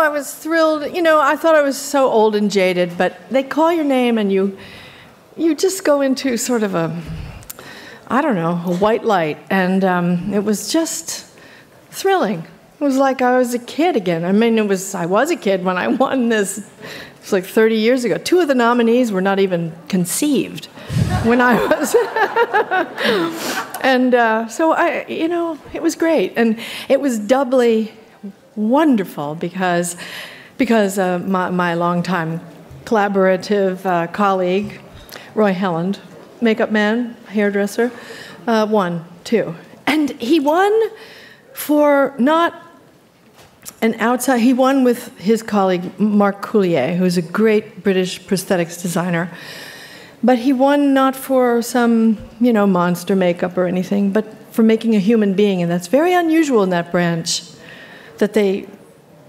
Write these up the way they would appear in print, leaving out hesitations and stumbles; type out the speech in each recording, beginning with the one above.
I was thrilled. You know, I thought I was so old and jaded, but they call your name and you just go into sort of a, I don't know, a white light. And it was just thrilling. It was like I was a kid again. I mean, I was a kid when I won this. It was like 30 years ago. 2 of the nominees were not even conceived when I was. And so it was great. And it was doubly wonderful because my longtime collaborative colleague, Roy Helland, makeup man, hairdresser, won too. And he won for not an outside, he won with his colleague Marc Coulier, who's a great British prosthetics designer. But he won not for some, monster makeup or anything, but for making a human being. And that's very unusual in that branch, that they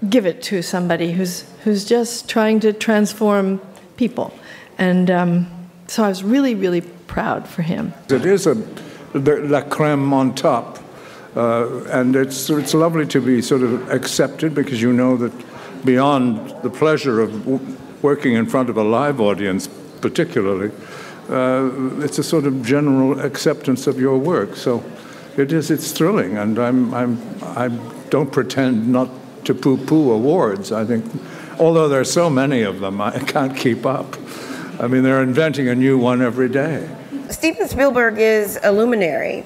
give it to somebody who's just trying to transform people. And so I was really, really proud for him. It is la crème on top. And it's lovely to be sort of accepted, because you know that beyond the pleasure of working in front of a live audience, particularly, it's a sort of general acceptance of your work. So it's thrilling, and I don't pretend not to poo-poo awards. I think, although there are so many of them, I can't keep up. I mean, they're inventing a new one every day. Steven Spielberg is a luminary.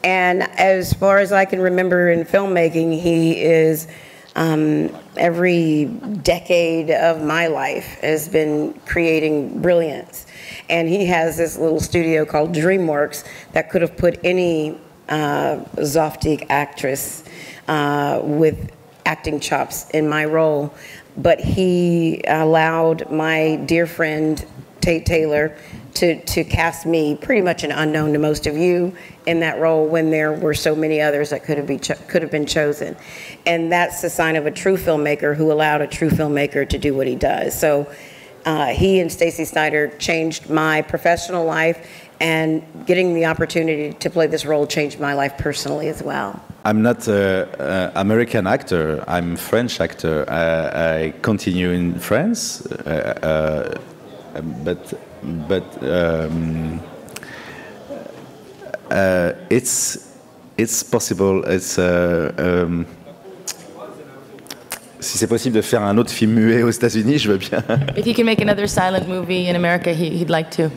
And as far as I can remember in filmmaking, he is, every decade of my life has been creating brilliance. And he has this little studio called DreamWorks that could have put any Zoftig actress with acting chops in my role. But he allowed my dear friend, Tate Taylor, to cast me, pretty much an unknown to most of you, in that role when there were so many others that could have been chosen. And that's the sign of a true filmmaker who allowed a true filmmaker to do what he does. So he and Stacey Snider changed my professional life, and getting the opportunity to play this role changed my life personally as well. I'm not an American actor, I'm a French actor. I continue in France, but it's possible. Si c'est possible de faire un autre film muet aux États-Unis, je veux bien. If he can make another silent movie in America, he'd like to.